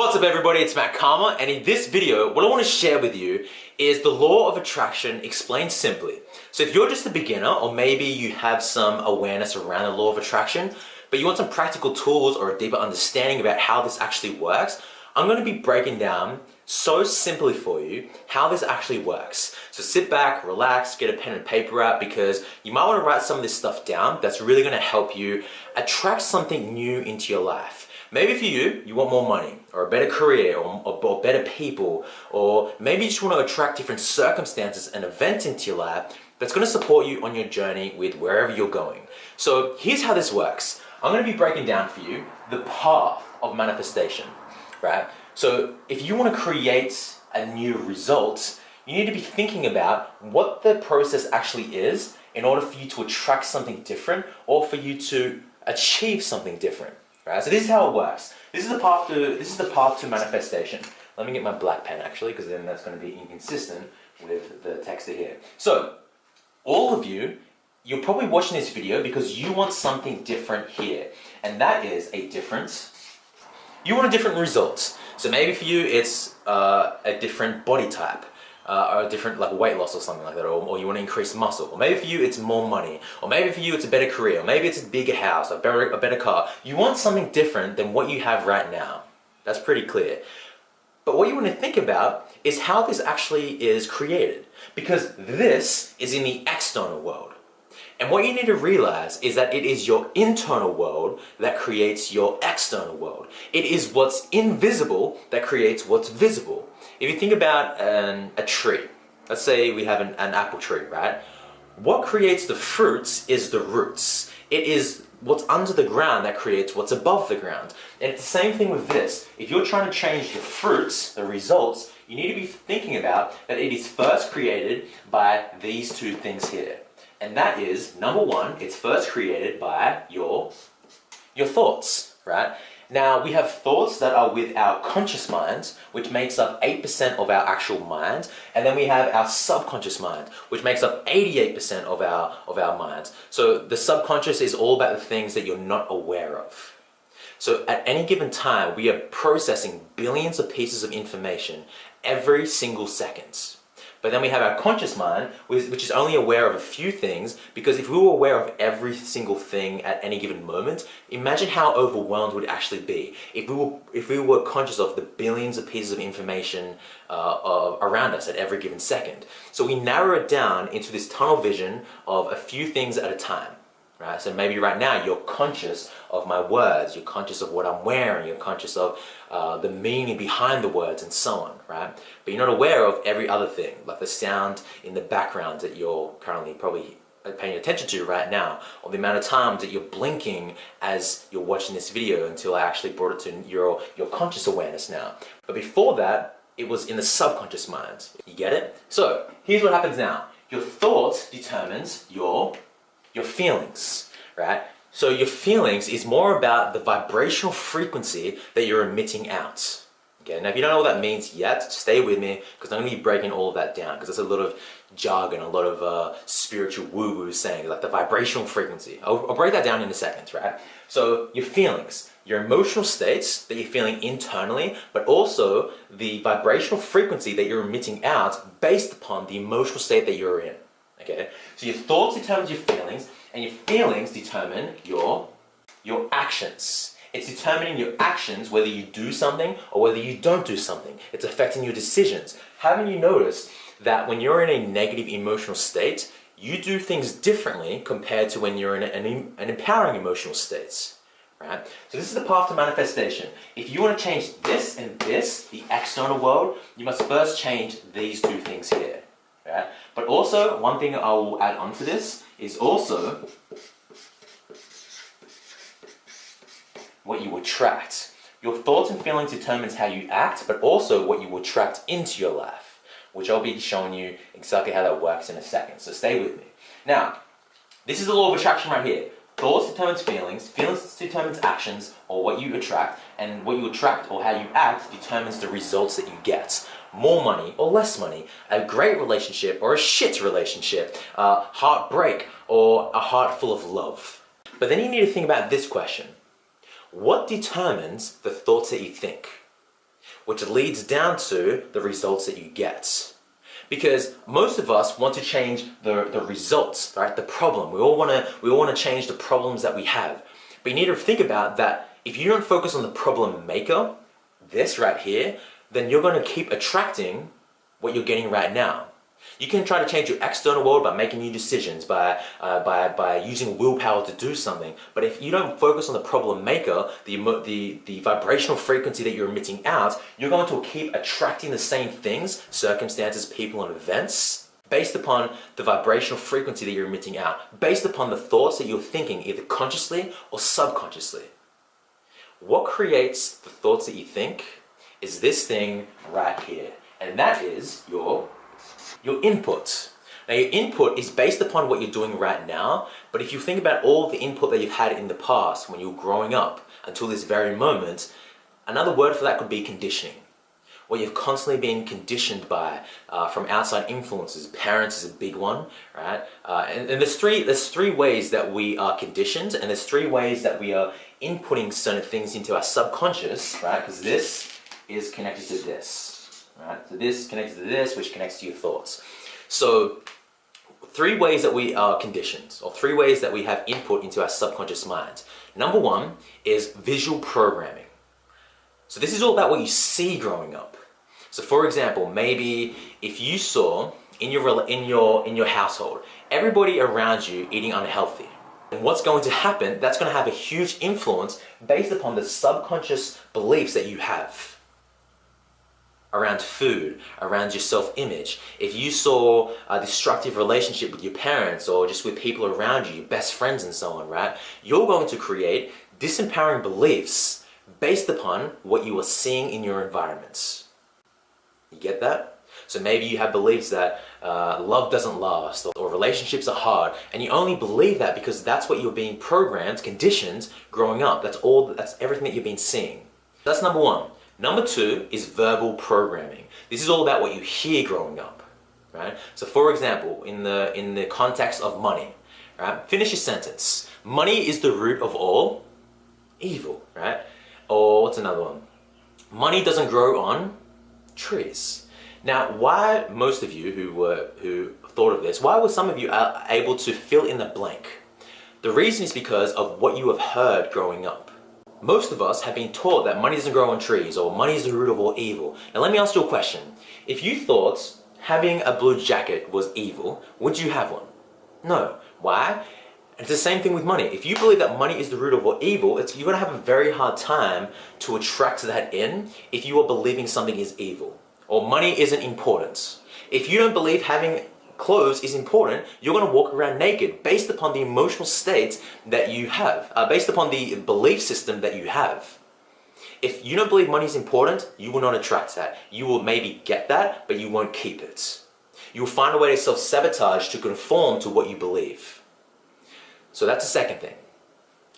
What's up everybody, it's Matt Karma, and in this video, what I want to share with you is the law of attraction explained simply. So if you're just a beginner, or maybe you have some awareness around the law of attraction, but you want some practical tools or a deeper understanding about how this actually works, I'm going to be breaking down so simply for you how this actually works. So sit back, relax, get a pen and paper out, because you might want to write some of this stuff down that's really going to help you attract something new into your life. Maybe for you, you want more money, or a better career, or better people, or maybe you just want to attract different circumstances and events into your life that's going to support you on your journey with wherever you're going. So here's how this works. I'm going to be breaking down for you the path of manifestation, right? So if you want to create a new result, you need to be thinking about what the process actually is in order for you to attract something different or for you to achieve something different. Right, so this is how it works. This is the path to manifestation. Let me get my black pen actually, because then that's going to be inconsistent with the text here. So, all of you, you're probably watching this video because you want something different here, and that is a difference. You want a different result. So maybe for you, it's a different body type. Or a different like weight loss or something like that, or you want to increase muscle, or maybe for you it's more money, or maybe for you it's a better career, or maybe it's a bigger house, a better car. You want something different than what you have right now. That's pretty clear. But what you want to think about is how this actually is created, because this is in the external world. And what you need to realize is that it is your internal world that creates your external world. It is what's invisible that creates what's visible. If you think about a tree, let's say we have an apple tree, right? What creates the fruits is the roots. It is what's under the ground that creates what's above the ground. And it's the same thing with this. If you're trying to change the fruits, the results, you need to be thinking about that it is first created by these two things here. And that is, number one, it's first created by your thoughts, right? Now, we have thoughts that are with our conscious mind, which makes up 8% of our actual mind. And then we have our subconscious mind, which makes up 88% of our minds. So the subconscious is all about the things that you're not aware of. So at any given time, we are processing billions of pieces of information every single second. But then we have our conscious mind, which is only aware of a few things, because if we were aware of every single thing at any given moment, imagine how overwhelmed would actually be if we were conscious of the billions of pieces of information around us at every given second. So we narrow it down into this tunnel vision of a few things at a time. Right? So maybe right now you're conscious of my words, you're conscious of what I'm wearing, you're conscious of the meaning behind the words and so on, right? But you're not aware of every other thing, like the sound in the background that you're currently probably paying attention to right now, or the amount of times that you're blinking as you're watching this video until I actually brought it to your conscious awareness now. But before that, it was in the subconscious mind. You get it? So here's what happens now. Your thought determines your feelings, right? So your feelings is more about the vibrational frequency that you're emitting out. Okay, now if you don't know what that means yet, stay with me, because I'm going to be breaking all of that down, because there's a lot of jargon, a lot of spiritual woo-woo saying, like the vibrational frequency. I'll break that down in a second, right? So your feelings, your emotional states that you're feeling internally, but also the vibrational frequency that you're emitting out based upon the emotional state that you're in. Okay, so your thoughts determine your feelings, and your feelings determine your actions. It's determining your actions, whether you do something or whether you don't do something. It's affecting your decisions. Haven't you noticed that when you're in a negative emotional state, you do things differently compared to when you're in an empowering emotional state? Right? So this is the path to manifestation. If you want to change this and this, the external world, you must first change these two things here. Right? But also, one thing I will add on to this is also what you attract. Your thoughts and feelings determines how you act, but also what you attract into your life, which I'll be showing you exactly how that works in a second. So stay with me. Now, this is the law of attraction right here. Thoughts determines feelings, feelings determines actions, or what you attract, and what you attract or how you act determines the results that you get. More money or less money, a great relationship or a shit relationship, a heartbreak or a heart full of love. But then you need to think about this question. What determines the thoughts that you think? which leads down to the results that you get. Because most of us want to change the results, right? The problem. We all want to change the problems that we have. But you need to think about that if you don't focus on the problem maker, this right here, then you're going to keep attracting what you're getting right now. You can try to change your external world by making new decisions, by using willpower to do something. But if you don't focus on the problem maker, the vibrational frequency that you're emitting out, you're going to keep attracting the same things, circumstances, people, and events, based upon the vibrational frequency that you're emitting out, based upon the thoughts that you're thinking, either consciously or subconsciously. What creates the thoughts that you think is this thing right here, and that is your input. Now your input is based upon what you're doing right now, but if you think about all the input that you've had in the past when you were growing up until this very moment, another word for that could be conditioning. What you've constantly been conditioned by from outside influences. Parents is a big one, right? And there's three ways that we are conditioned, and there's three ways that we are inputting certain things into our subconscious, right? Because this is connected to this. Right? So this connects to this, which connects to your thoughts. So three ways that we are conditioned, or three ways that we have input into our subconscious mind. Number one is visual programming. So this is all about what you see growing up. So for example, maybe if you saw in your household, everybody around you eating unhealthy, and what's going to happen, that's going to have a huge influence based upon the subconscious beliefs that you have around food, around your self-image. If you saw a destructive relationship with your parents or just with people around you, your best friends and so on, right? You're going to create disempowering beliefs based upon what you are seeing in your environments. You get that? So maybe you have beliefs that love doesn't last, or relationships are hard, and you only believe that because that's what you're being programmed, conditioned, growing up. That's everything that you've been seeing. That's number one. Number two is verbal programming. This is all about what you hear growing up, right? So for example, in the context of money, right? Finish your sentence. Money is the root of all evil, right? Or what's another one? Money doesn't grow on trees. Now, why most of you who thought of this, why were some of you able to fill in the blank? The reason is because of what you have heard growing up. Most of us have been taught that money doesn't grow on trees, or money is the root of all evil. Now let me ask you a question. If you thought having a blue jacket was evil, would you have one? No. Why? It's the same thing with money. If you believe that money is the root of all evil, you're going to have a very hard time to attract that in if you are believing something is evil, or money isn't important. If you don't believe having clothes is important, you're going to walk around naked based upon the emotional state that you have, based upon the belief system that you have. If you don't believe money is important, you will not attract that. You will maybe get that, but you won't keep it. You will find a way to self-sabotage to conform to what you believe. So that's the second thing,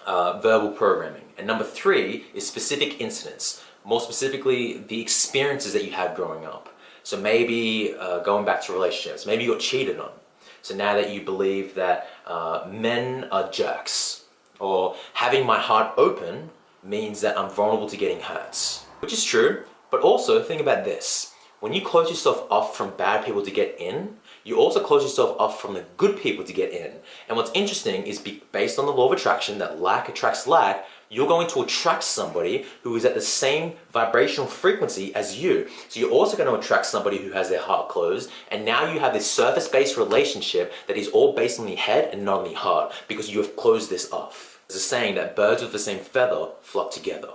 verbal programming. And number three is specific incidents, more specifically the experiences that you had growing up. So maybe going back to relationships, maybe you got cheated on. So now that you believe that men are jerks, or having my heart open means that I'm vulnerable to getting hurt, which is true. But also think about this. When you close yourself off from bad people to get in, you also close yourself off from the good people to get in. And what's interesting is based on the law of attraction, that like attracts like, you're going to attract somebody who is at the same vibrational frequency as you. So you're also going to attract somebody who has their heart closed, and now you have this surface-based relationship that is all based on the head and not on the heart, because you have closed this off. There's a saying that birds with the same feather flock together.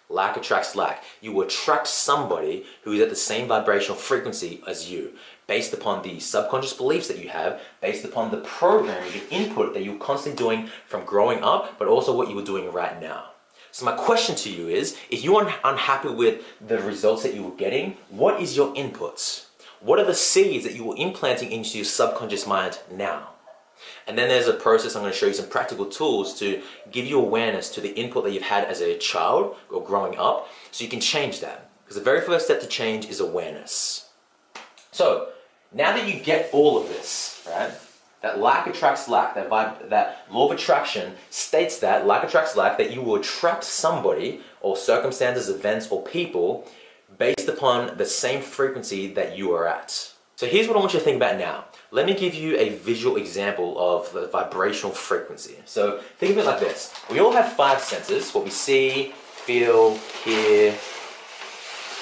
Like attracts like. You will attract somebody who is at the same vibrational frequency as you, based upon the subconscious beliefs that you have, based upon the programming, the input that you're constantly doing from growing up, but also what you were doing right now. So my question to you is, if you are unhappy with the results that you were getting, what is your inputs? What are the seeds that you are implanting into your subconscious mind now? And then there's a process. I'm going to show you some practical tools to give you awareness to the input that you've had as a child or growing up, so you can change that. Because the very first step to change is awareness. So now that you get all of this, right? That like attracts like, that law of attraction states that like attracts like, that you will attract somebody or circumstances, events, or people based upon the same frequency that you are at. So here's what I want you to think about now. Let me give you a visual example of the vibrational frequency. So think of it like this. We all have 5 senses: what we see, feel, hear,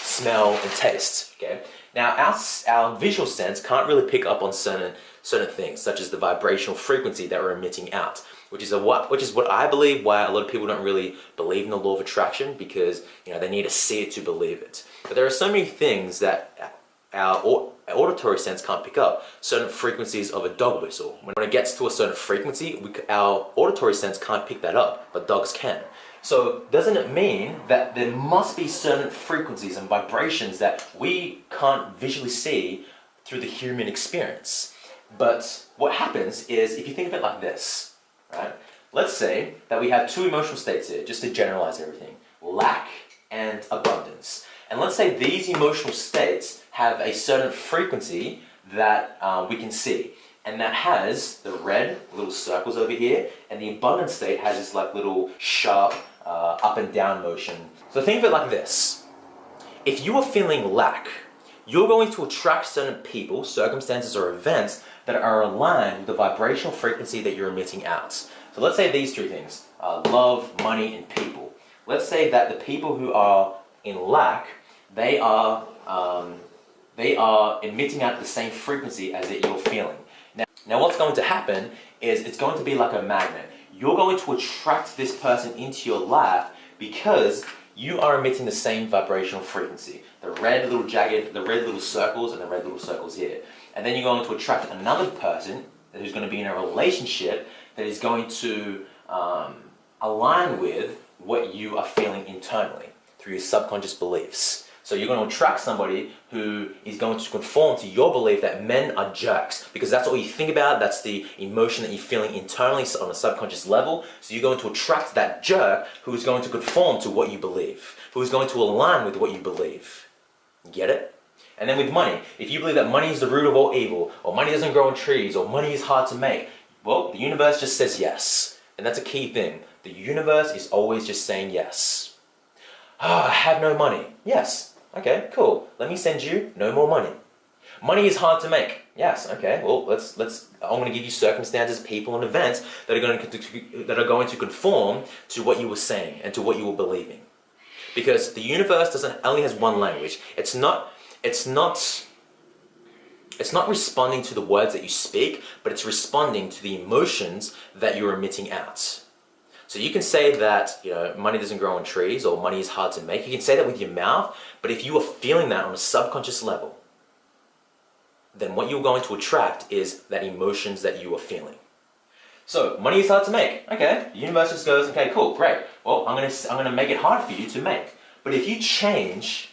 smell, and taste. Okay. Now our visual sense can't really pick up on certain things, such as the vibrational frequency that we're emitting out, which is what I believe why a lot of people don't really believe in the law of attraction, because they need to see it to believe it. But there are so many things that our auditory sense can't pick up. Certain frequencies of a dog whistle. When it gets to a certain frequency, our auditory sense can't pick that up, but dogs can. So doesn't it mean that there must be certain frequencies and vibrations that we can't visually see through the human experience? But what happens is, if you think of it like this, right? Let's say that we have 2 emotional states here, just to generalize everything: lack and abundance. And let's say these emotional states have a certain frequency that we can see. And that has the red little circles over here, and the abundance state has this like little sharp up and down motion. So think of it like this. If you are feeling lack, you're going to attract certain people, circumstances, or events that are aligned with the vibrational frequency that you're emitting out. So let's say these 3 things: love, money, and people. Let's say that the people who are in lack, they are emitting out the same frequency as that you're feeling. Now what's going to happen is it's going to be like a magnet. You're going to attract this person into your life because you are emitting the same vibrational frequency. The red little circles and the red little circles here. And then you're going to attract another person who's going to be in a relationship that is going to align with what you are feeling internally through your subconscious beliefs. So you're going to attract somebody who is going to conform to your belief that men are jerks, because that's all you think about. That's the emotion that you're feeling internally on a subconscious level. So you're going to attract that jerk who is going to conform to what you believe, who is going to align with what you believe. Get it? And then with money, if you believe that money is the root of all evil, or money doesn't grow on trees, or money is hard to make, well, the universe just says yes. And that's a key thing. The universe is always just saying yes. I have no money. Yes. Okay, cool. Let me send you no more money. Money is hard to make. Yes. Okay. Well, I'm going to give you circumstances, people, and events that are going to conform to what you were saying and to what you were believing. Because the universe only has one language. It's not responding to the words that you speak, but it's responding to the emotions that you're emitting out. So you can say that, money doesn't grow on trees, or money is hard to make. You can say that with your mouth, but if you are feeling that on a subconscious level, then what you're going to attract is that emotions that you are feeling. So money is hard to make. Okay, the universe just goes, okay, cool, great. Well, I'm gonna make it hard for you to make. But if you change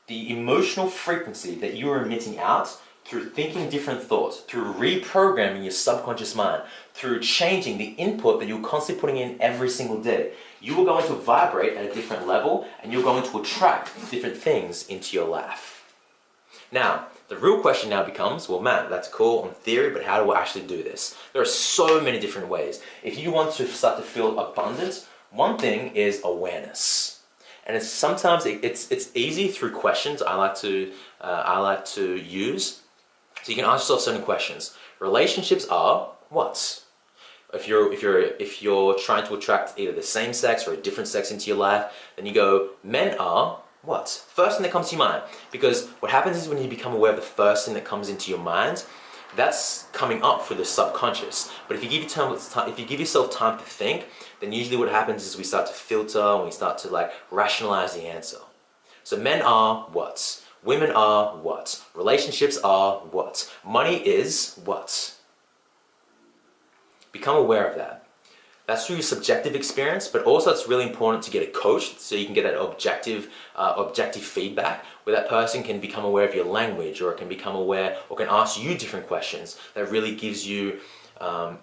the emotional frequency that you are emitting out through thinking different thoughts, through reprogramming your subconscious mind, through changing the input that you're constantly putting in every single day, you are going to vibrate at a different level, and you're going to attract different things into your life. Now, the real question now becomes, well, Matt, that's cool on theory, but how do I actually do this? There are so many different ways. If you want to start to feel abundance, one thing is awareness. And sometimes it's easy through questions I like to use. So you can ask yourself certain questions. Relationships are what? If you're trying to attract either the same sex or a different sex into your life, then you go, men are what? First thing that comes to your mind. Because what happens is when you become aware of the first thing that comes into your mind, that's coming up for the subconscious. But if you give yourself time to think, then usually what happens is we start to filter and we start to rationalize the answer. So men are what? Women are what? Relationships are what? Money is what? Become aware of that. That's through your subjective experience, but also it's really important to get a coach so you can get that objective feedback where that person can become aware of your language, or can become aware or can ask you different questions that really gives you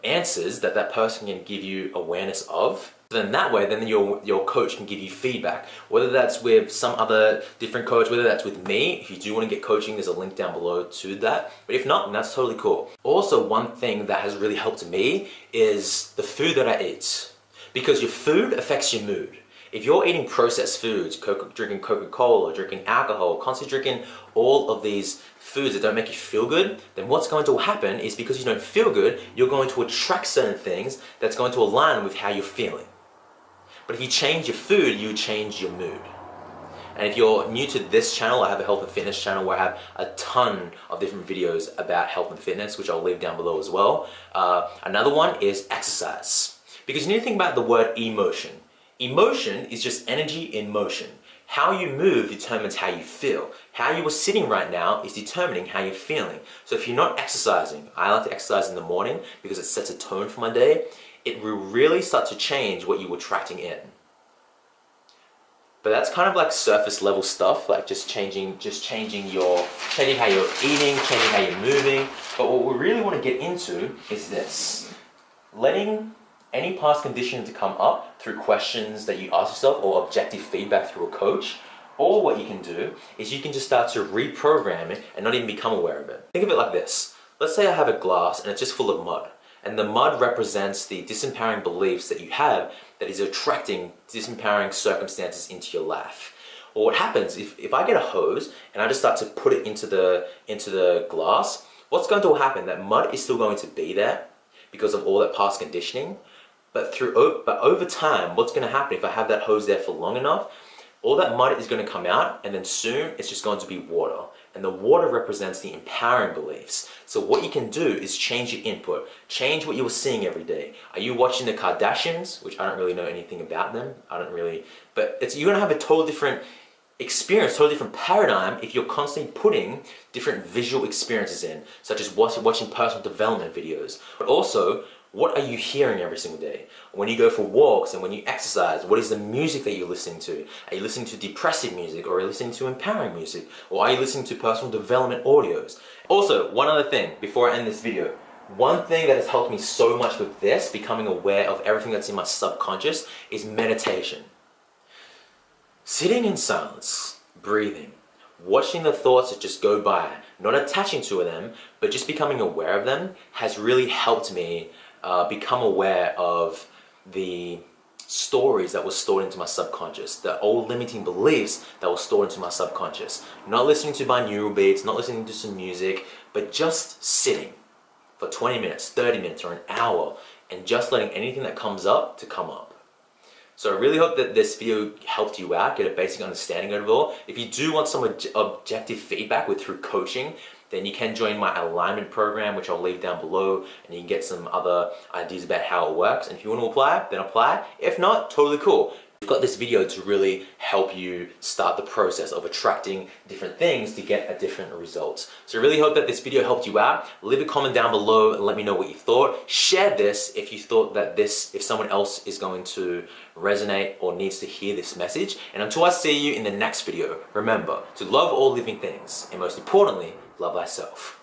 answers that person can give you awareness of. Then that way, then your coach can give you feedback, whether that's with some other different coach, whether that's with me. If you do want to get coaching, there's a link down below to that. But if not, then that's totally cool. Also, one thing that has really helped me is the food that I eat. Because your food affects your mood. If you're eating processed foods, drinking Coca-Cola, drinking alcohol, constantly drinking all of these foods that don't make you feel good, then what's going to happen is because you don't feel good, you're going to attract certain things that's going to align with how you're feeling. But if you change your food, you change your mood. And if you're new to this channel, I have a health and fitness channel where I have a ton of different videos about health and fitness, which I'll leave down below as well. Another one is exercise. Because you need to think about the word emotion. Emotion is just energy in motion. How you move determines how you feel. How you are sitting right now is determining how you're feeling. So if you're not exercising, I like to exercise in the morning because it sets a tone for my day, it will really start to change what you're attracting in. But that's kind of like surface level stuff, like just changing how you're eating, changing how you're moving. But what we really want to get into is this. Letting any past condition to come up through questions that you ask yourself or objective feedback through a coach. Or what you can do is you can just start to reprogram it and not even become aware of it. Think of it like this. Let's say I have a glass and it's just full of mud. And the mud represents the disempowering beliefs that you have that is attracting disempowering circumstances into your life. Well, what happens if I get a hose and I just start to put it into the glass, what's going to happen? That mud is still going to be there because of all that past conditioning. But over time, what's going to happen if I have that hose there for long enough? All that mud is going to come out, and then soon it's just going to be water. And the water represents the empowering beliefs. So what you can do is change your input. Change what you were seeing every day. Are you watching the Kardashians? Which I don't really know anything about them. But you're going to have a totally different experience, totally different paradigm if you're constantly putting different visual experiences in, such as watching personal development videos. But also, what are you hearing every single day? When you go for walks and when you exercise, what is the music that you're listening to? Are you listening to depressive music, or are you listening to empowering music? Or are you listening to personal development audios? Also, one other thing before I end this video. One thing that has helped me so much with this, becoming aware of everything that's in my subconscious, is meditation. Sitting in silence, breathing, watching the thoughts that just go by, not attaching to them, but just becoming aware of them, has really helped me become aware of the stories that were stored into my subconscious, the old limiting beliefs that were stored into my subconscious. Not listening to binaural beats, not listening to some music, but just sitting for 20 minutes, 30 minutes, or an hour, and just letting anything that comes up to come up. So I really hope that this video helped you out, get a basic understanding of it all. If you do want some objective feedback through coaching, then you can join my alignment program, which I'll leave down below, and you can get some other ideas about how it works. And if you want to apply, then apply. If not, totally cool. I've got this video to really help you start the process of attracting different things to get a different result. So I really hope that this video helped you out. Leave a comment down below and let me know what you thought. Share this if you thought that if someone else is going to resonate or needs to hear this message. And until I see you in the next video, remember to love all living things, and most importantly, love thyself.